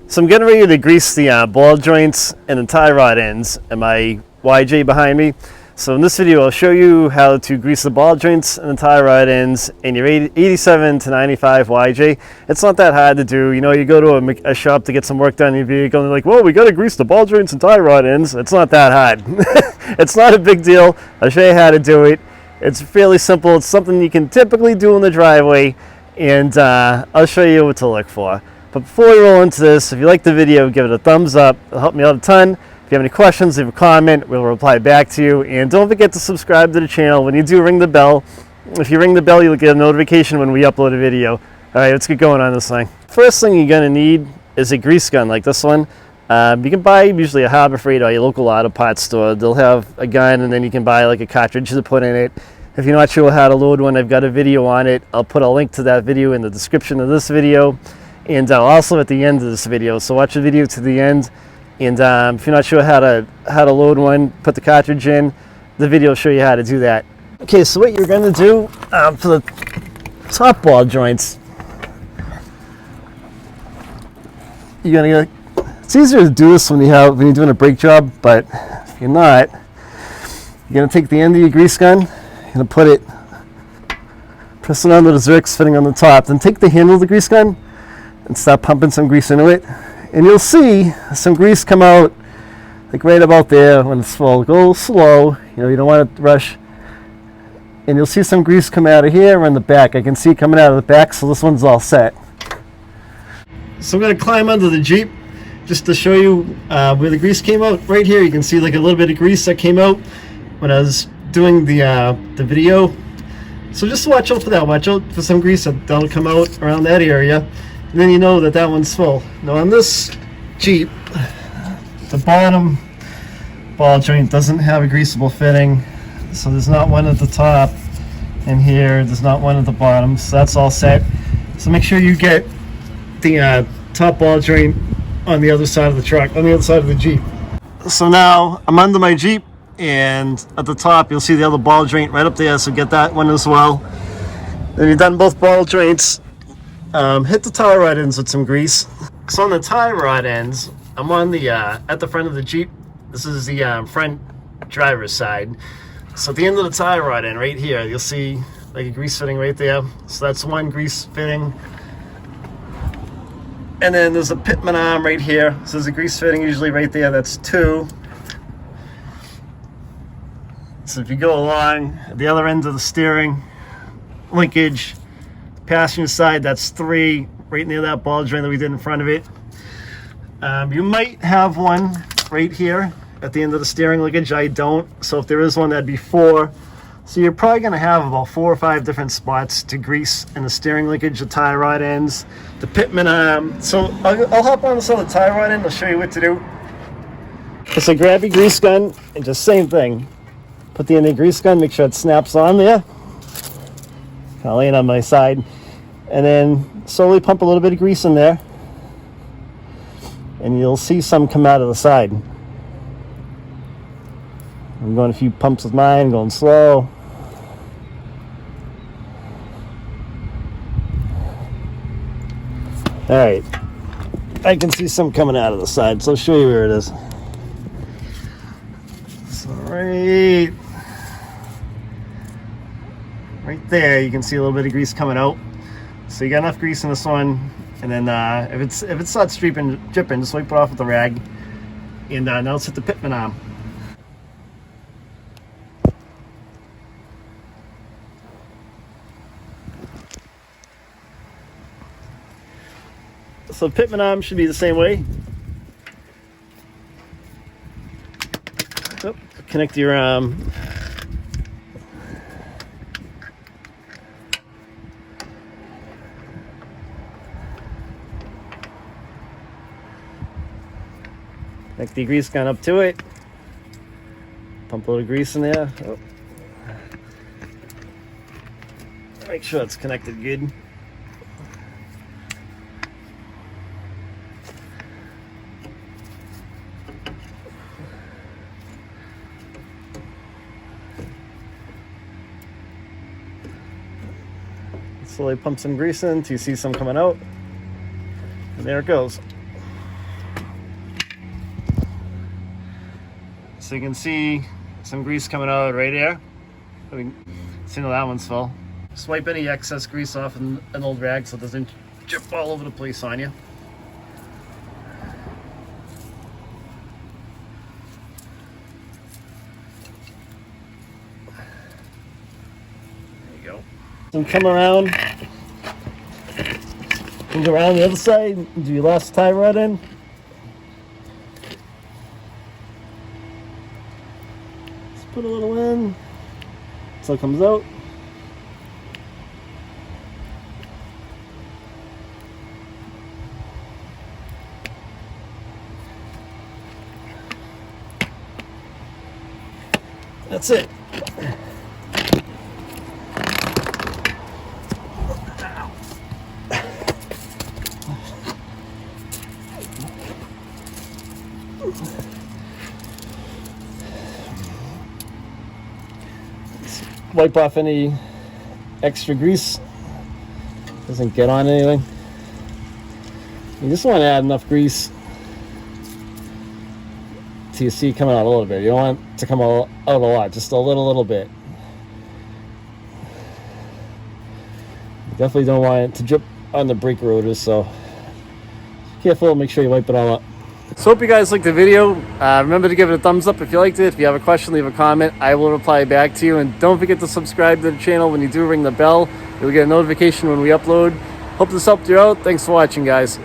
So I'm getting ready to grease the ball joints and the tie rod ends and my YJ behind me. So in this video I'll show you how to grease the ball joints and the tie rod ends in your 87 to 95 YJ. It's not that hard to do. You know, you go to a shop to get some work done in your vehicle and they're like, well, we got to grease the ball joints and tie rod ends. It's not that hard. It's not a big deal. I'll show you how to do it. It's fairly simple. It's something you can typically do in the driveway, and I'll show you what to look for. But before we roll into this, if you like the video, give it a thumbs up. It'll help me out a ton. If you have any questions, leave a comment. We'll reply back to you. And don't forget to subscribe to the channel. When you do, ring the bell. If you ring the bell, you'll get a notification when we upload a video. All right, let's get going on this thing. First thing you're going to need is a grease gun like this one. You can buy usually a Harbor Freight or your local auto parts store. They'll have a gun, and then you can buy like a cartridge to put in it. If you're not sure how to load one, I've got a video on it. I'll put a link to that video in the description of this video, and also at the end of this video. So watch the video to the end. And if you're not sure how to load one, put the cartridge in. The video will show you how to do that. Okay, so what you're going to do for the top ball joints, you're going to. It's easier to do this when you're doing a brake job, but if you're not, you're going to take the end of your grease gun, you're going to put it, press it onto the Zerks fitting on the top, then take the handle of the grease gun and start pumping some grease into it. And you'll see some grease come out like right about there when it's full. Go slow, you know, you don't want to rush. And you'll see some grease come out of here or in the back. I can see it coming out of the back, so this one's all set. So I'm going to climb under the Jeep just to show you where the grease came out. Right here you can see like a little bit of grease that came out when I was doing the video. So just watch out for that. Watch out for some grease that'll come out around that area. And then you know that that one's full. Now on this Jeep, the bottom ball joint doesn't have a greasable fitting. So there's not one at the top and here. There's not one at the bottom. So that's all set. So make sure you get the top ball joint on the other side of the truck, on the other side of the Jeep. So now I'm under my Jeep, and at the top you'll see the other ball joint right up there, so get that one as well. Then you've done both ball joints. Hit the tie rod ends with some grease. So on the tie rod ends, I'm on the at the front of the Jeep. This is the front driver's side. So at the end of the tie rod end right here, you'll see like a grease fitting right there. So that's one grease fitting. And then there's a pitman arm right here. So there's a grease fitting usually right there. That's two. So if you go along at the other end of the steering, linkage, passenger side, that's three, right near that ball joint that we did in front of it. You might have one right here at the end of the steering linkage. I don't. So if there is one, that'd be four. So you're probably going to have about 4 or 5 different spots to grease in the steering linkage, the tie rod ends, the pitman arm. So I'll hop on this other tie rod end. I'll show you what to do. So grab your grease gun and just same thing. Put the end of the grease gun, make sure it snaps on there. Kind of laying on my side. And then slowly pump a little bit of grease in there. And you'll see some come out of the side. I'm going a few pumps with mine, going slow. All right, I can see some coming out of the side, so I'll show you where it is. So right there, you can see a little bit of grease coming out. So you got enough grease in this one, and then if it starts dripping, just wipe it off with the rag. And now let's hit the pitman arm. So pitman arm should be the same way. Oh, connect your connect the grease gun up to it. Pump a little grease in there. Oh. Make sure it's connected good. Slowly pump some grease in till you see some coming out. And there it goes. So you can see some grease coming out right here. I mean, see how that one's full. Just wipe any excess grease off in an old rag so it doesn't drip all over the place on you. There you go. So come around. Go around the other side. Do your last tie rod in. Just put a little in. So it comes out. That's it. Wipe off any extra grease. Doesn't get on anything. You just want to add enough grease till you see it coming out a little bit. You don't want it to come out a lot, just a little bit. You definitely don't want it to drip on the brake rotors, so be careful, make sure you wipe it all up. So hope you guys liked the video. Remember to give it a thumbs up if you liked it. If you have a question, leave a comment. I will reply back to you. And don't forget to subscribe to the channel. When you do, ring the bell. You'll get a notification when we upload. Hope this helped you out. Thanks for watching, guys.